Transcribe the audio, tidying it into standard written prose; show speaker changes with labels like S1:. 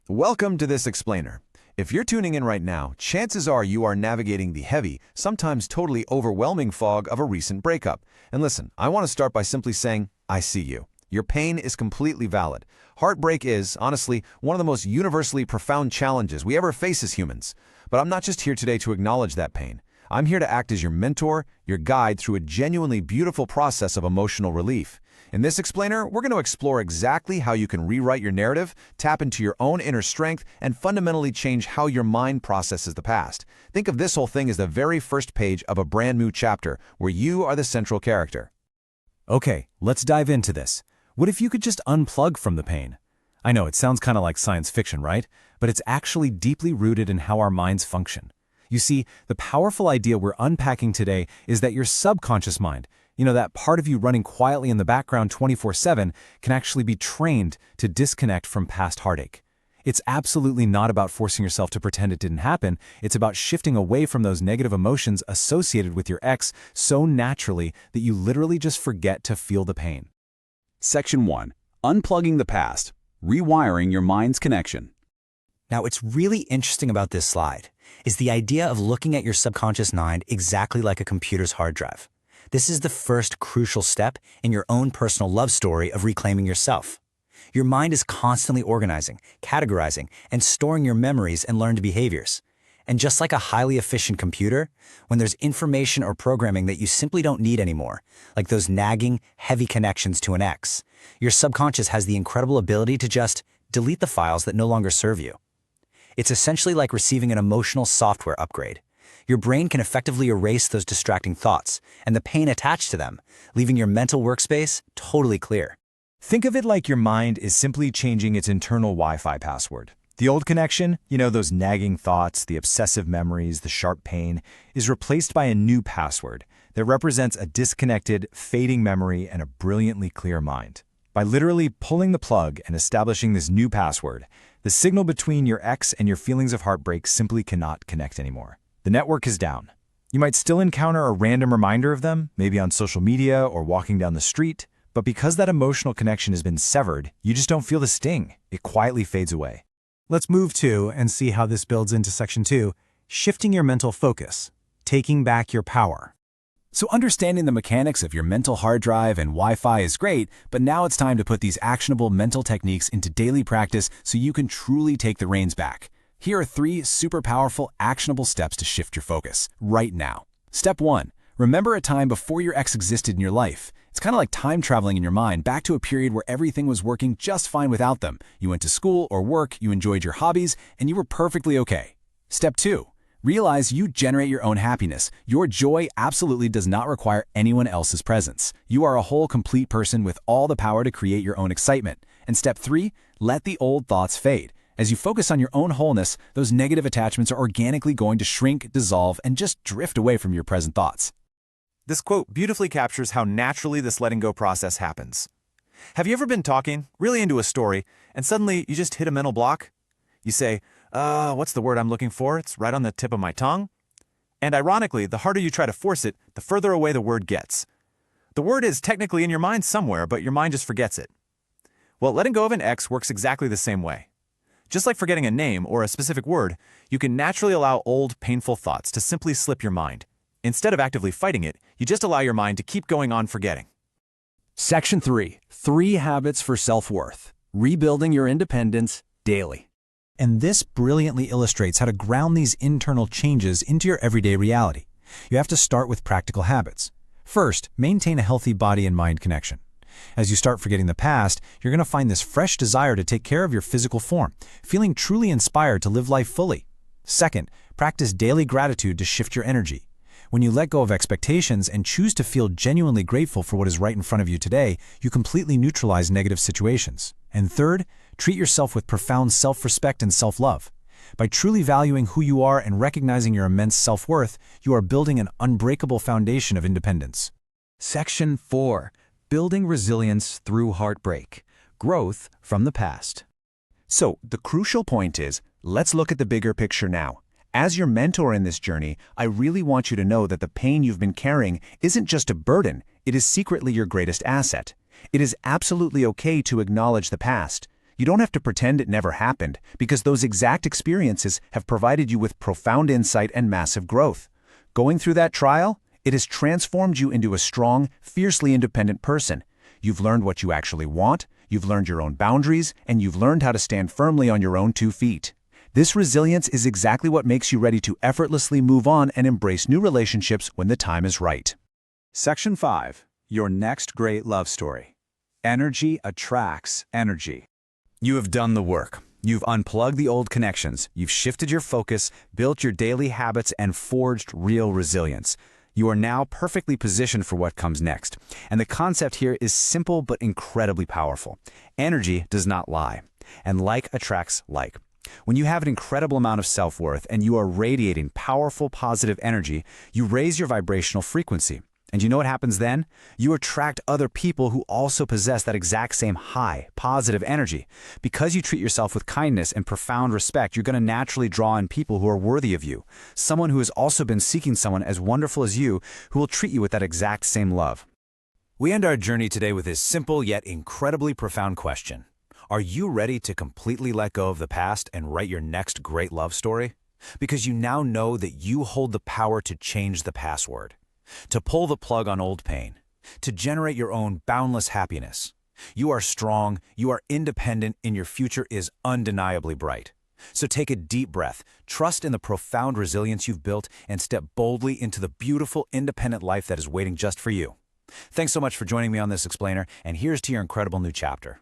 S1: Welcome to this explainer. If you're tuning in right now, chances are you are navigating the heavy, sometimes totally overwhelming fog of a recent breakup. And listen, I want to start by simply saying, I see you. Your pain is completely valid. Heartbreak is, honestly, one of the most universally profound challenges we ever face as humans. But I'm not just here today to acknowledge that pain. I'm here to act as your mentor, your guide through a genuinely beautiful process of emotional relief. In this explainer, we're going to explore exactly how you can rewrite your narrative, tap into your own inner strength, and fundamentally change how your mind processes the past. Think of this whole thing as the very first page of a brand new chapter, where you are the central character.
S2: Okay, let's dive into this. What if you could just unplug from the pain? I know it sounds kind of like science fiction, right? But it's actually deeply rooted in how our minds function. You see, the powerful idea we're unpacking today is that your subconscious mind, that part of you running quietly in the background 24/7, can actually be trained to disconnect from past heartache. It's absolutely not about forcing yourself to pretend it didn't happen. It's about shifting away from those negative emotions associated with your ex so naturally that you literally just forget to feel the pain.
S3: Section 1. Unplugging the past. Rewiring your mind's connection.
S4: Now, what's really interesting about this slide is the idea of looking at your subconscious mind exactly like a computer's hard drive. This is the first crucial step in your own personal love story of reclaiming yourself. Your mind is constantly organizing, categorizing, and storing your memories and learned behaviors. And just like a highly efficient computer, when there's information or programming that you simply don't need anymore, like those nagging, heavy connections to an ex, your subconscious has the incredible ability to just delete the files that no longer serve you. It's essentially like receiving an emotional software upgrade. Your brain can effectively erase those distracting thoughts and the pain attached to them, leaving your mental workspace totally clear.
S2: Think of it like your mind is simply changing its internal Wi-Fi password. The old connection, those nagging thoughts, the obsessive memories, the sharp pain, is replaced by a new password that represents a disconnected, fading memory and a brilliantly clear mind. By literally pulling the plug and establishing this new password, the signal between your ex and your feelings of heartbreak simply cannot connect anymore. The network is down. You might still encounter a random reminder of them, maybe on social media or walking down the street, but because that emotional connection has been severed, you just don't feel the sting. It quietly fades away. Let's move to and see how this builds into Section 2, shifting your mental focus, taking back your power. So understanding the mechanics of your mental hard drive and Wi-Fi is great, but now it's time to put these actionable mental techniques into daily practice so you can truly take the reins back. Here are 3 super powerful, actionable steps to shift your focus right now. Step 1. Remember a time before your ex existed in your life. It's kind of like time traveling in your mind back to a period where everything was working just fine without them. You went to school or work, you enjoyed your hobbies, and you were perfectly okay. Step 2. Realize you generate your own happiness. Your joy absolutely does not require anyone else's presence. You are a whole, complete person with all the power to create your own excitement. And Step 3. Let the old thoughts fade. As you focus on your own wholeness, those negative attachments are organically going to shrink, dissolve, and just drift away from your present thoughts.
S1: This quote beautifully captures how naturally this letting go process happens. Have you ever been talking, really into a story, and suddenly you just hit a mental block? You say, what's the word I'm looking for? It's right on the tip of my tongue. And ironically, the harder you try to force it, the further away the word gets. The word is technically in your mind somewhere, but your mind just forgets it. Well, letting go of an ex works exactly the same way. Just like forgetting a name or a specific word, you can naturally allow old, painful thoughts to simply slip your mind. Instead of actively fighting it, you just allow your mind to keep going on forgetting.
S2: Section 3. 3 habits for self-worth. Rebuilding your independence daily. And this brilliantly illustrates how to ground these internal changes into your everyday reality. You have to start with practical habits. First, maintain a healthy body and mind connection. As you start forgetting the past, you're going to find this fresh desire to take care of your physical form, feeling truly inspired to live life fully. Second, practice daily gratitude to shift your energy. When you let go of expectations and choose to feel genuinely grateful for what is right in front of you today, you completely neutralize negative situations. And third, treat yourself with profound self-respect and self-love. By truly valuing who you are and recognizing your immense self-worth, you are building an unbreakable foundation of independence.
S5: Section 4. Building resilience through heartbreak. Growth from the past.
S1: So, the crucial point is, let's look at the bigger picture now. As your mentor in this journey, I really want you to know that the pain you've been carrying isn't just a burden, it is secretly your greatest asset. It is absolutely okay to acknowledge the past. You don't have to pretend it never happened, because those exact experiences have provided you with profound insight and massive growth. Going through that trial, it has transformed you into a strong, fiercely independent person. You've learned what you actually want, you've learned your own boundaries, and you've learned how to stand firmly on your own 2 feet. This resilience is exactly what makes you ready to effortlessly move on and embrace new relationships when the time is right.
S2: Section 5. Your next great love story. Energy attracts energy. You have done the work. You've unplugged the old connections. You've shifted your focus, built your daily habits, and forged real resilience. You are now perfectly positioned for what comes next. And the concept here is simple but incredibly powerful. Energy does not lie, and like attracts like. When you have an incredible amount of self-worth and you are radiating powerful, positive energy, you raise your vibrational frequency. And you know what happens then? You attract other people who also possess that exact same high, positive energy. Because you treat yourself with kindness and profound respect, you're going to naturally draw in people who are worthy of you. Someone who has also been seeking someone as wonderful as you, who will treat you with that exact same love.
S5: We end our journey today with this simple yet incredibly profound question. Are you ready to completely let go of the past and write your next great love story? Because you now know that you hold the power to change the password, to pull the plug on old pain, to generate your own boundless happiness. You are strong, you are independent, and your future is undeniably bright. So take a deep breath, trust in the profound resilience you've built, and step boldly into the beautiful, independent life that is waiting just for you. Thanks so much for joining me on this explainer, and here's to your incredible new chapter.